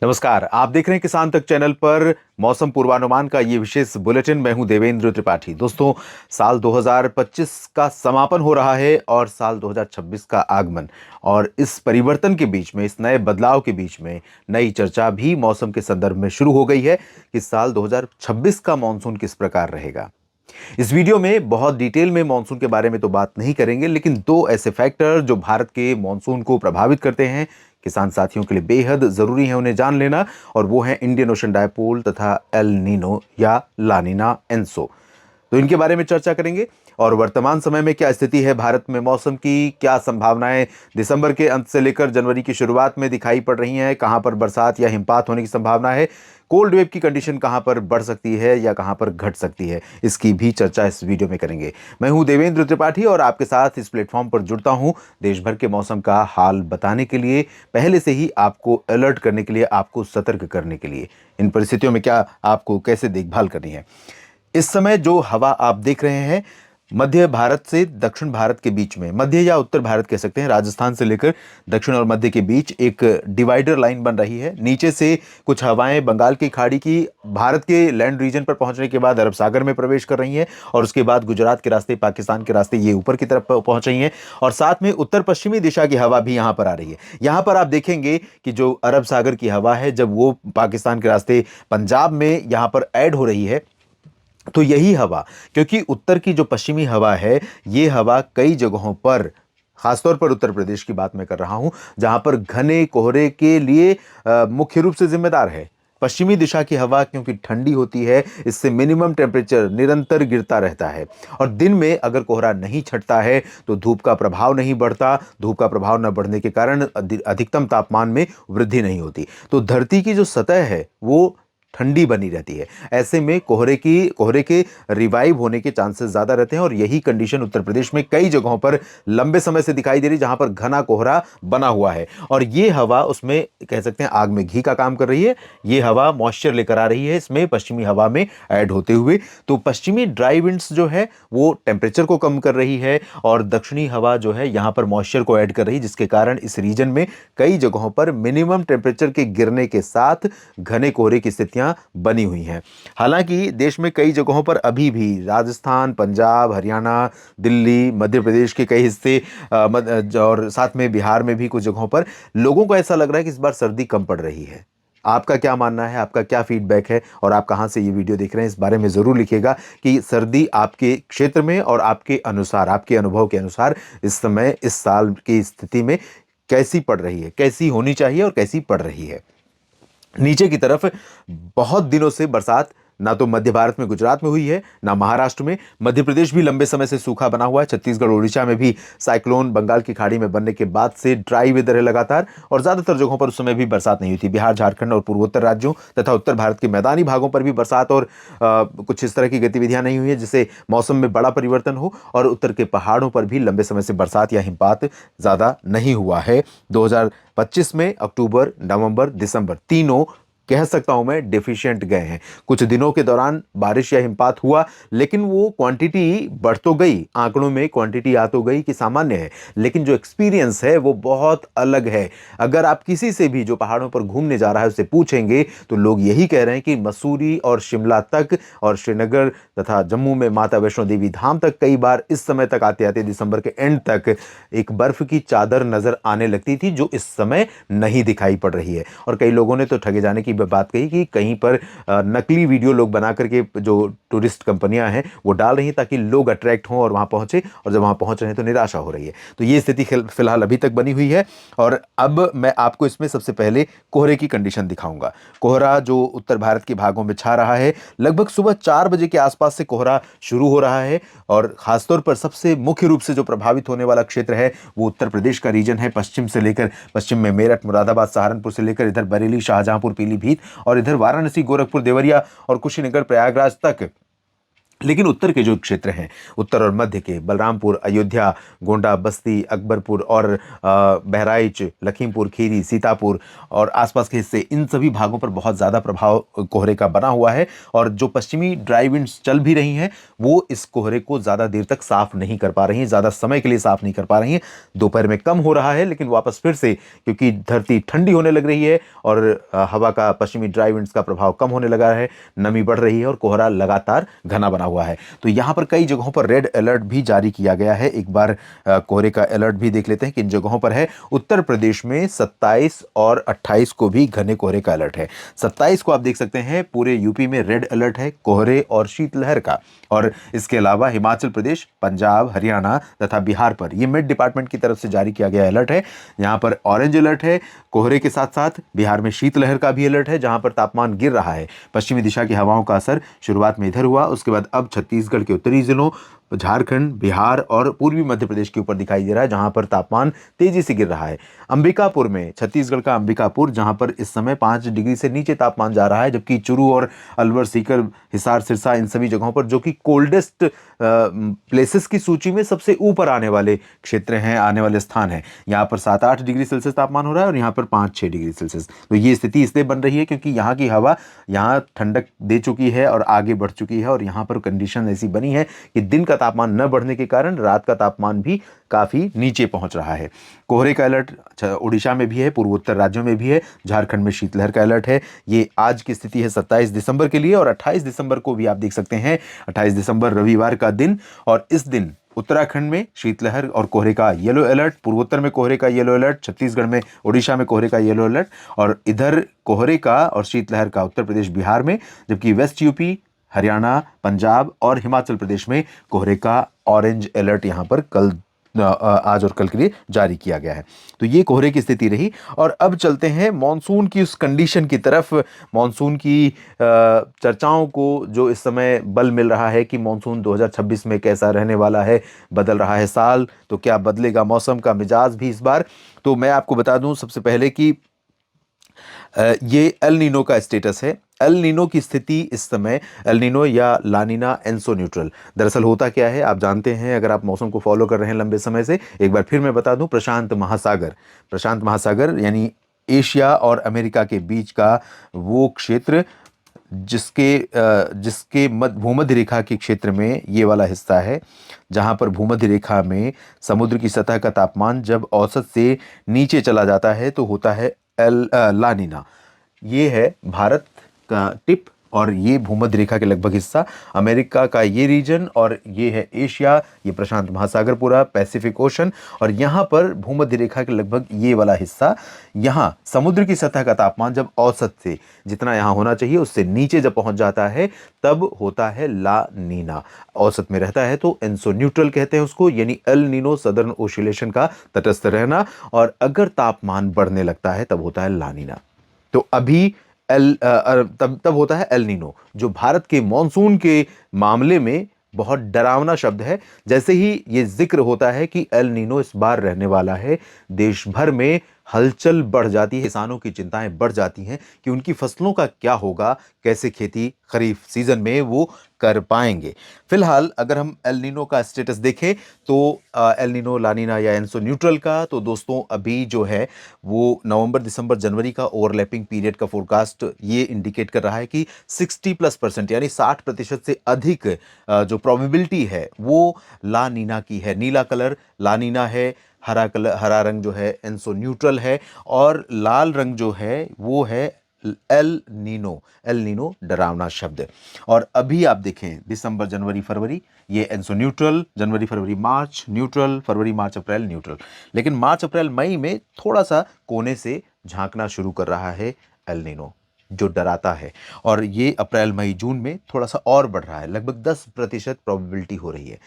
नमस्कार। आप देख रहे हैं किसान तक चैनल पर मौसम पूर्वानुमान का ये विशेष बुलेटिन। मैं हूं देवेंद्र त्रिपाठी। दोस्तों, साल 2025 का समापन हो रहा है और साल 2026 का आगमन। और इस परिवर्तन के बीच में, इस नए बदलाव के बीच में नई चर्चा भी मौसम के संदर्भ में शुरू हो गई है कि साल 2026 का मॉनसून किस प्रकार रहेगा। इस वीडियो में बहुत डिटेल में मॉनसून के बारे में तो बात नहीं करेंगे, लेकिन दो ऐसे फैक्टर जो भारत के मॉनसून को प्रभावित करते हैं, किसान साथियों के लिए बेहद जरूरी है उन्हें जान लेना। और वो है इंडियन ओशन डायपोल तथा एल नीनो या लानिना एंसो। तो इनके बारे में चर्चा करेंगे। और वर्तमान समय में क्या स्थिति है भारत में मौसम की, क्या संभावनाएं दिसंबर के अंत से लेकर जनवरी की शुरुआत में दिखाई पड़ रही हैं, कहां पर बरसात या हिमपात होने की संभावना है, कोल्ड वेव की कंडीशन कहां पर बढ़ सकती है या कहां पर घट सकती है, इसकी भी चर्चा इस वीडियो में करेंगे। मैं हूं देवेंद्र त्रिपाठी और आपके साथ इस प्लेटफॉर्म पर जुड़ता हूं देश भर के मौसम का हाल बताने के लिए, पहले से ही आपको अलर्ट करने के लिए, आपको सतर्क करने के लिए इन परिस्थितियों में क्या आपको कैसे देखभाल करनी है। इस समय जो हवा आप देख रहे हैं, मध्य भारत से दक्षिण भारत के बीच में, मध्य या उत्तर भारत कह सकते हैं, राजस्थान से लेकर दक्षिण और मध्य के बीच एक डिवाइडर लाइन बन रही है। नीचे से कुछ हवाएं बंगाल की खाड़ी की भारत के लैंड रीजन पर पहुंचने के बाद अरब सागर में प्रवेश कर रही हैं और उसके बाद गुजरात के रास्ते, पाकिस्तान के रास्ते ये ऊपर की तरफ पहुंच रही हैं। और साथ में उत्तर पश्चिमी दिशा की हवा भी यहां पर आ रही है। यहां पर आप देखेंगे कि जो अरब सागर की हवा है, जब वो पाकिस्तान के रास्ते पंजाब में यहां पर ऐड हो रही है, तो यही हवा, क्योंकि उत्तर की जो पश्चिमी हवा है, ये हवा कई जगहों पर, खासतौर पर उत्तर प्रदेश की बात मैं कर रहा हूं, जहां पर घने कोहरे के लिए मुख्य रूप से जिम्मेदार है। पश्चिमी दिशा की हवा क्योंकि ठंडी होती है, इससे मिनिमम टेम्परेचर निरंतर गिरता रहता है। और दिन में अगर कोहरा नहीं छटता है तो धूप का प्रभाव नहीं बढ़ता। धूप का प्रभाव न बढ़ने के कारण अधिकतम तापमान में वृद्धि नहीं होती। तो धरती की जो सतह है वो ठंडी बनी रहती है। ऐसे में कोहरे के रिवाइव होने के चांसेस ज्यादा रहते हैं। और यही कंडीशन उत्तर प्रदेश में कई जगहों पर लंबे समय से दिखाई दे रही, जहां पर घना कोहरा बना हुआ है। और ये हवा, उसमें कह सकते हैं आग में घी का काम कर रही है। ये हवा मॉइस्चर लेकर आ रही है इसमें, पश्चिमी हवा में ऐड होते हुए। तो पश्चिमी ड्राई विंड्स जो है वो टेम्परेचर को कम कर रही है और दक्षिणी हवा जो है यहां पर मॉइस्चर को ऐड कर रही है, जिसके कारण इस रीजन में कई जगहों पर मिनिमम टेम्परेचर के गिरने के साथ घने कोहरे की स्थितियां बनी हुई हैं। हालांकि देश में कई जगहों पर अभी भी, राजस्थान, पंजाब, हरियाणा, दिल्ली, मध्य प्रदेश के कई हिस्से और साथ में बिहार में भी कुछ जगहों पर लोगों को ऐसा लग रहा है कि इस बार सर्दी कम पड़ रही है। आपका क्या मानना है, आपका क्या फीडबैक है और आप कहां से ये वीडियो देख रहे हैं, इस बारे में जरूर लिखिएगा कि सर्दी आपके क्षेत्र में और आपके अनुसार, आपके अनुभव के अनुसार इस समय, इस साल की स्थिति में कैसी पड़ रही है, कैसी होनी चाहिए और कैसी पड़ रही है। नीचे की तरफ बहुत दिनों से बरसात ना तो मध्य भारत में गुजरात में हुई है, ना महाराष्ट्र में। मध्य प्रदेश भी लंबे समय से सूखा बना हुआ है। छत्तीसगढ़, उड़ीसा में भी साइक्लोन बंगाल की खाड़ी में बनने के बाद से ड्राई वेदर है लगातार, और ज्यादातर जगहों पर उस समय भी बरसात नहीं हुई थी। बिहार, झारखंड और पूर्वोत्तर राज्यों तथा उत्तर भारत के मैदानी भागों पर भी बरसात और कुछ इस तरह की गतिविधियां नहीं हुई है जिससे मौसम में बड़ा परिवर्तन हो। और उत्तर के पहाड़ों पर भी लंबे समय से बरसात या हिमपात ज्यादा नहीं हुआ है। 2025 में अक्टूबर, नवंबर, दिसंबर तीनों, कह सकता हूं मैं, डेफिशिएंट गए हैं। कुछ दिनों के दौरान बारिश या हिमपात हुआ, लेकिन वो क्वांटिटी बढ़ तो गई, आंकड़ों में क्वांटिटी आ तो गई कि सामान्य है, लेकिन जो एक्सपीरियंस है वो बहुत अलग है। अगर आप किसी से भी जो पहाड़ों पर घूमने जा रहा है उससे पूछेंगे तो लोग यही कह रहे हैं कि मसूरी और शिमला तक और श्रीनगर तथा जम्मू में माता वैष्णो देवी धाम तक कई बार इस समय तक आते आते दिसंबर के एंड तक एक बर्फ की चादर नजर आने लगती थी, जो इस समय नहीं दिखाई पड़ रही है। और कई लोगों ने तो ठगे जाने की बात कही कि कहीं पर नकली वीडियो लोग बना करके जो टूरिस्ट कंपनियां हैं वो डाल रही हैं ताकि लोग अट्रैक्ट हों और वहां पहुंचे, और जब वहां पहुंच रहे हैं तो निराशा हो रही है। तो ये स्थिति फिलहाल अभी तक बनी हुई है। और अब मैं आपको इसमें सबसे पहले कोहरे की कंडीशन दिखाऊंगा। कोहरा जो उत्तर भारत के भागों में छा रहा है, लगभग सुबह 4 बजे के आसपास से कोहरा शुरू हो रहा है। और खासतौर पर सबसे मुख्य रूप से जो प्रभावित होने वाला क्षेत्र है वो उत्तर प्रदेश का रीजन है। पश्चिम से लेकर, पश्चिम में मेरठ, मुरादाबाद, सहारनपुर से लेकर इधर बरेली, शाहजहांपुर, पीलीभीत और इधर वाराणसी, गोरखपुर, देवरिया और कुशीनगर, प्रयागराज तक लेकिन उत्तर के जो क्षेत्र हैं, उत्तर और मध्य के बलरामपुर, अयोध्या, गोंडा, बस्ती, अकबरपुर और बहराइच, लखीमपुर खीरी, सीतापुर और आसपास के हिस्से, इन सभी भागों पर बहुत ज़्यादा प्रभाव कोहरे का बना हुआ है। और जो पश्चिमी ड्राई विंड्स चल भी रही हैं, वो इस कोहरे को ज़्यादा देर तक साफ नहीं कर पा रही हैं, ज़्यादा समय के लिए साफ नहीं कर पा रही हैं। दोपहर में कम हो रहा है, लेकिन वापस फिर से, क्योंकि धरती ठंडी होने लग रही है और हवा का, पश्चिमी ड्राई विंड्स का प्रभाव कम होने लगा है, नमी बढ़ रही है और कोहरा लगातार घना बना हुआ है। तो यहाँ पर कई जगहों पर रेड अलर्ट भी जारी किया गया है। एक बार कोहरे का अलर्ट भी देख लेते हैं किन जगहों पर है। उत्तर प्रदेश में 27 और 28 को भी घने कोहरे का अलर्ट है। 27 को आप देख सकते हैं, पूरे यूपी में रेड अलर्ट है कोहरे और शीतलहर का। और इसके अलावा हिमाचल प्रदेश, पंजाब, हरियाणा तथा बिहार पर ये मिड डिपार्टमेंट की तरफ से जारी किया गया अलर्ट है। यहाँ पर ऑरेंज अलर्ट है कोहरे के साथ साथ। बिहार में शीतलहर का भी अलर्ट है, जहां पर तापमान गिर रहा है। पश्चिमी दिशा की हवाओं का असर शुरुआत में इधर हुआ, उसके बाद अब छत्तीसगढ़ के उत्तरी जिलों, झारखंड, बिहार और पूर्वी मध्य प्रदेश के ऊपर दिखाई दे रहा है, जहां पर तापमान तेजी से गिर रहा है। अंबिकापुर में, छत्तीसगढ़ का अंबिकापुर, जहां पर इस समय 5 डिग्री से नीचे तापमान जा रहा है, जबकि चुरू और अलवर, सीकर, हिसार, सिरसा, इन सभी जगहों पर, जो कि कोल्डेस्ट प्लेसेस की सूची में सबसे ऊपर आने वाले क्षेत्र हैं, आने वाले स्थान हैं, यहाँ पर 7-8 डिग्री सेल्सियस तापमान हो रहा है और यहाँ पर 5-6 डिग्री सेल्सियस। तो ये स्थिति इसलिए बन रही है क्योंकि यहाँ की हवा यहाँ ठंडक दे चुकी है और आगे बढ़ चुकी है, और यहाँ पर कंडीशन ऐसी बनी है कि दिन का तापमान न बढ़ने के कारण रात का तापमान भी काफी नीचे पहुंच रहा है। कोहरे का अलर्ट उड़ीसा में भी है, पूर्वोत्तर राज्यों में भी है, झारखंड में शीतलहर का अलर्ट है। ये आज की स्थिति है 27 दिसंबर के लिए। और 28 दिसंबर को भी आप देख सकते हैं, 28 दिसंबर रविवार का दिन, और इस दिन उत्तराखंड में शीतलहर और कोहरे का येलो अलर्ट, पूर्वोत्तर में कोहरे का येलो अलर्ट, छत्तीसगढ़ में, ओडिशा में कोहरे का येलो अलर्ट, और इधर कोहरे का और शीतलहर का उत्तर प्रदेश, बिहार में, जबकि वेस्ट यूपी, हरियाणा, पंजाब और हिमाचल प्रदेश में कोहरे का ऑरेंज अलर्ट यहाँ पर कल, आज और कल के लिए जारी किया गया है। तो ये कोहरे की स्थिति रही। और अब चलते हैं मॉनसून की उस कंडीशन की तरफ। मॉनसून की चर्चाओं को जो इस समय बल मिल रहा है कि मॉनसून 2026 में कैसा रहने वाला है, बदल रहा है साल, तो क्या बदलेगा मौसम का मिजाज भी इस बार। तो मैं आपको बता दूं सबसे पहले कि ये एल नीनो का स्टेटस है। एल नीनो की स्थिति इस समय, एल नीनो या लानिना एंसो न्यूट्रल, दरअसल होता क्या है आप जानते हैं, अगर आप मौसम को फॉलो कर रहे हैं लंबे समय से। एक बार फिर मैं बता दूं, प्रशांत महासागर यानी एशिया और अमेरिका के बीच का वो क्षेत्र, जिसके भूमध्य रेखा के क्षेत्र में ये वाला हिस्सा है, जहां पर भूमध्य रेखा में समुद्र की सतह का तापमान जब औसत से नीचे चला जाता है तो होता है लानिना। ये है भारत का टिप और ये भूमध्य रेखा के लगभग हिस्सा, अमेरिका का ये रीजन, और ये है एशिया, ये प्रशांत महासागर पूरा, पैसिफिक ओशन, और यहाँ पर भूमध्य रेखा के लगभग ये वाला हिस्सा, यहाँ समुद्र की सतह का तापमान जब औसत से, जितना यहाँ होना चाहिए उससे नीचे जब पहुंच जाता है, तब होता है ला नीना। औसत में रहता है तो एंसो न्यूट्रल कहते हैं उसको, यानी एल नीनो, सदर्न ओसिलेशन का तटस्थ रहना, और अगर तापमान बढ़ने लगता है तब होता है ला नीना। तो अभी तब होता है एल नीनो, जो भारत के मॉनसून के मामले में बहुत डरावना शब्द है। जैसे ही ये जिक्र होता है कि एल नीनो इस बार रहने वाला है, देश भर में हलचल बढ़ जाती है, किसानों की चिंताएं बढ़ जाती हैं कि उनकी फसलों का क्या होगा, कैसे खेती खरीफ सीजन में वो कर पाएंगे। फिलहाल अगर हम एल नीनो का स्टेटस देखें तो एल नीनो, लानिना या एंसो न्यूट्रल का, तो दोस्तों अभी जो है वो नवंबर, दिसंबर, जनवरी का ओवरलैपिंग पीरियड का फोरकास्ट ये इंडिकेट कर रहा है कि 60+% यानी 60% से अधिक जो प्रोबेबिलिटी है वो लानिना की है। नीला कलर लानिना है, हरा रंग जो है एंसो न्यूट्रल है, और लाल रंग जो है वो है एल नीनो डरावना शब्द। और अभी आप देखें दिसंबर, जनवरी, फरवरी ये एंसो न्यूट्रल, जनवरी, फरवरी, मार्च न्यूट्रल, फरवरी, मार्च, अप्रैल न्यूट्रल। लेकिन मार्च, अप्रैल, मई में थोड़ा सा कोने से झांकना शुरू कर रहा है एल नीनो, जो डराता है, और ये अप्रैल, मई, जून में थोड़ा सा और बढ़ रहा है, लगभग 10% प्रोबेबिलिटी हो रही है।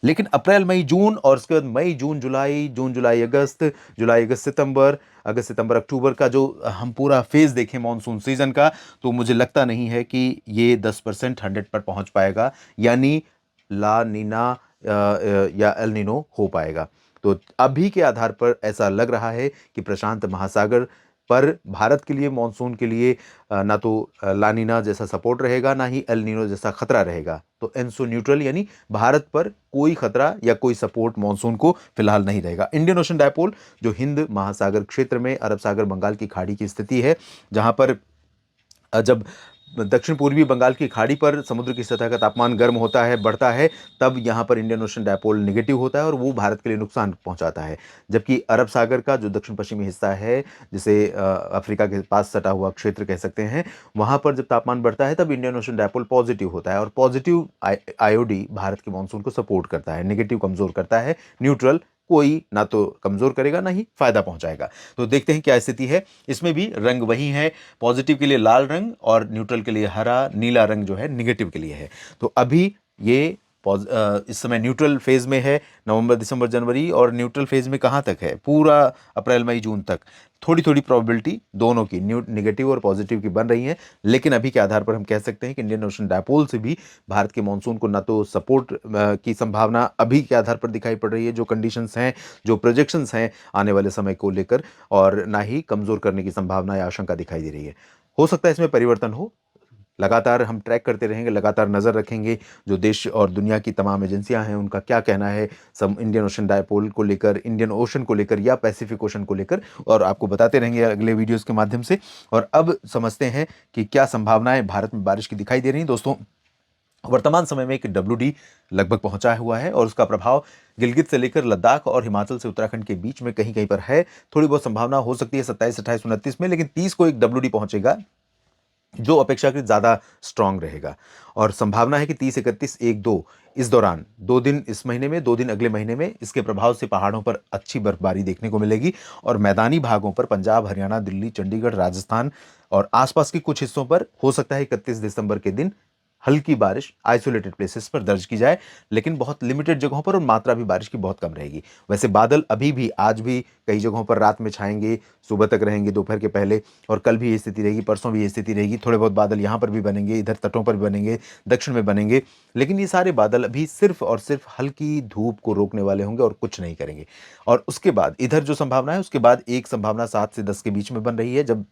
लेकिन अप्रैल, मई, जून, और उसके बाद मई, जून, जुलाई, जून, जुलाई, अगस्त, जुलाई, अगस्त, सितंबर, अगस्त, सितंबर, अक्टूबर का जो हम पूरा फेज देखें मॉनसून सीजन का, तो मुझे लगता नहीं है कि ये 10% 100 पर पहुंच पाएगा, यानी ला नीना या एल नीनो हो पाएगा। तो अभी के आधार पर ऐसा लग रहा है कि प्रशांत महासागर पर भारत के लिए मॉनसून के लिए ना तो लानीना जैसा सपोर्ट रहेगा, ना ही एल नीनो जैसा खतरा रहेगा। तो एनसो न्यूट्रल यानी भारत पर कोई खतरा या कोई सपोर्ट मॉनसून को फिलहाल नहीं रहेगा। इंडियन ओशन डायपोल जो हिंद महासागर क्षेत्र में अरब सागर बंगाल की खाड़ी की स्थिति है, जहां पर जब दक्षिण पूर्वी बंगाल की खाड़ी पर समुद्र की सतह का तापमान गर्म होता है, बढ़ता है, तब यहाँ पर इंडियन ओशन डायपोल नेगेटिव होता है और वो भारत के लिए नुकसान पहुंचाता है। जबकि अरब सागर का जो दक्षिण पश्चिमी हिस्सा है, जिसे अफ्रीका के पास सटा हुआ क्षेत्र कह सकते हैं, वहाँ पर जब तापमान बढ़ता है तब इंडियन ओशन डायपोल पॉजिटिव होता है और पॉजिटिव आईओडी भारत के मानसून को सपोर्ट करता है, नेगेटिव कमजोर करता है, न्यूट्रल कोई ना तो कमजोर करेगा ना ही फायदा पहुंचाएगा। तो देखते हैं क्या स्थिति है। इसमें भी रंग वही है, पॉजिटिव के लिए लाल रंग और न्यूट्रल के लिए हरा, नीला रंग जो है निगेटिव के लिए है। तो अभी ये इस समय न्यूट्रल फेज में है, नवंबर दिसंबर जनवरी, और न्यूट्रल फेज में कहाँ तक है, पूरा अप्रैल मई जून तक। थोड़ी थोड़ी प्रोबेबिलिटी दोनों की, नेगेटिव और पॉजिटिव की बन रही है, लेकिन अभी के आधार पर हम कह सकते हैं कि इंडियन ओशन डायपोल से भी भारत के मॉनसून को ना तो सपोर्ट की संभावना अभी के आधार पर दिखाई पड़ रही है, जो कंडीशंस हैं, जो प्रोजेक्शंस हैं आने वाले समय को लेकर, और ना ही कमजोर करने की संभावना या आशंका दिखाई दे रही है। हो सकता है इसमें परिवर्तन हो, लगातार हम ट्रैक करते रहेंगे, लगातार नज़र रखेंगे जो देश और दुनिया की तमाम एजेंसियां हैं उनका क्या कहना है इंडियन ओशन डायपोल को लेकर, इंडियन ओशन को लेकर या पैसिफिक ओशन को लेकर, और आपको बताते रहेंगे अगले वीडियोस के माध्यम से। और अब समझते हैं कि क्या संभावनाएं भारत में बारिश की दिखाई दे रही हैं। दोस्तों, वर्तमान समय में एक WD लगभग पहुंचा हुआ है और उसका प्रभाव गिलगित से लेकर लद्दाख और हिमाचल से उत्तराखंड के बीच में कहीं कहीं पर है। थोड़ी बहुत संभावना हो सकती है 27, 28, 29 में, लेकिन 30 को एक WD पहुंचेगा जो अपेक्षाकृत ज़्यादा स्ट्रांग रहेगा। और संभावना है कि 30, 31, 1, 2 इस दौरान 2 दिन इस महीने में, 2 दिन अगले महीने में इसके प्रभाव से पहाड़ों पर अच्छी बर्फबारी देखने को मिलेगी और मैदानी भागों पर पंजाब, हरियाणा, दिल्ली, चंडीगढ़, राजस्थान और आसपास के कुछ हिस्सों पर हो सकता है 31 दिसंबर के दिन हल्की बारिश आइसोलेटेड प्लेसेस पर दर्ज की जाए, लेकिन बहुत लिमिटेड जगहों पर, और मात्रा भी बारिश की बहुत कम रहेगी। वैसे बादल अभी भी आज भी कई जगहों पर रात में छाएंगे, सुबह तक रहेंगे दोपहर के पहले, और कल भी ये स्थिति रहेगी, परसों भी ये स्थिति रहेगी। थोड़े बहुत बादल यहाँ पर भी बनेंगे, इधर तटों पर भी बनेंगे, दक्षिण में बनेंगे, लेकिन ये सारे बादल अभी सिर्फ और सिर्फ हल्की धूप को रोकने वाले होंगे और कुछ नहीं करेंगे। और उसके बाद इधर जो संभावना है, उसके बाद एक संभावना 7 से 10 के बीच में बन रही है, जब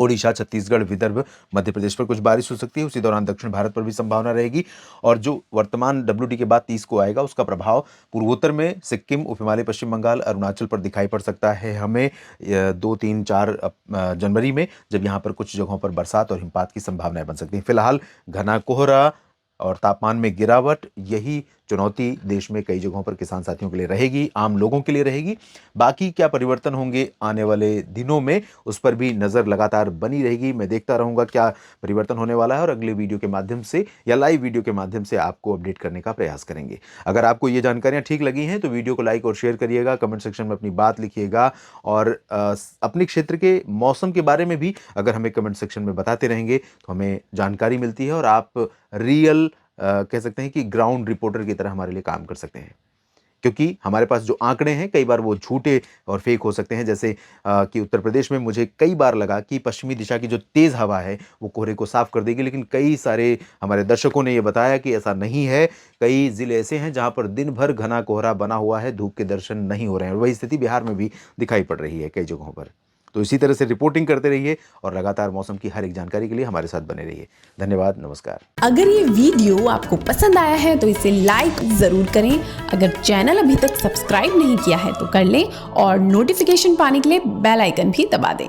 ओडिशा, छत्तीसगढ़, विदर्भ, मध्य प्रदेश पर कुछ बारिश हो सकती है। उसी दौरान दक्षिण भारत पर भी संभावना रहेगी। और जो वर्तमान WD के बाद 30 को आएगा, उसका प्रभाव पूर्वोत्तर में सिक्किम, उप हिमालय, पश्चिम बंगाल, अरुणाचल पर दिखाई पड़ सकता है हमें 2, 3, 4 जनवरी में, जब यहाँ पर कुछ जगहों पर बरसात और हिमपात की संभावनाएं बन सकती हैं। फिलहाल घना कोहरा और तापमान में गिरावट, यही चुनौती देश में कई जगहों पर किसान साथियों के लिए रहेगी, आम लोगों के लिए रहेगी। बाकी क्या परिवर्तन होंगे आने वाले दिनों में, उस पर भी नज़र लगातार बनी रहेगी। मैं देखता रहूँगा क्या परिवर्तन होने वाला है और अगले वीडियो के माध्यम से या लाइव वीडियो के माध्यम से आपको अपडेट करने का प्रयास करेंगे। अगर आपको ये जानकारियाँ ठीक लगी हैं तो वीडियो को लाइक और शेयर करिएगा, कमेंट सेक्शन में अपनी बात लिखिएगा, और अपने क्षेत्र के मौसम के बारे में भी अगर हमें कमेंट सेक्शन में बताते रहेंगे तो हमें जानकारी मिलती है और आप रियल कह सकते हैं कि ग्राउंड रिपोर्टर की तरह हमारे लिए काम कर सकते हैं। क्योंकि हमारे पास जो आंकड़े हैं कई बार वो झूठे और फेक हो सकते हैं। जैसे कि उत्तर प्रदेश में मुझे कई बार लगा कि पश्चिमी दिशा की जो तेज़ हवा है वो कोहरे को साफ कर देगी, लेकिन कई सारे हमारे दर्शकों ने ये बताया कि ऐसा नहीं है। कई ज़िले ऐसे हैं जहाँ पर दिन भर घना कोहरा बना हुआ है, धूप के दर्शन नहीं हो रहे हैं। वही स्थिति बिहार में भी दिखाई पड़ रही है कई जगहों पर। तो इसी तरह से रिपोर्टिंग करते रहिए और लगातार मौसम की हर एक जानकारी के लिए हमारे साथ बने रहिए। धन्यवाद, नमस्कार। अगर ये वीडियो आपको पसंद आया है तो इसे लाइक जरूर करें। अगर चैनल अभी तक सब्सक्राइब नहीं किया है तो कर लें और नोटिफिकेशन पाने के लिए बेल आइकन भी दबा दें।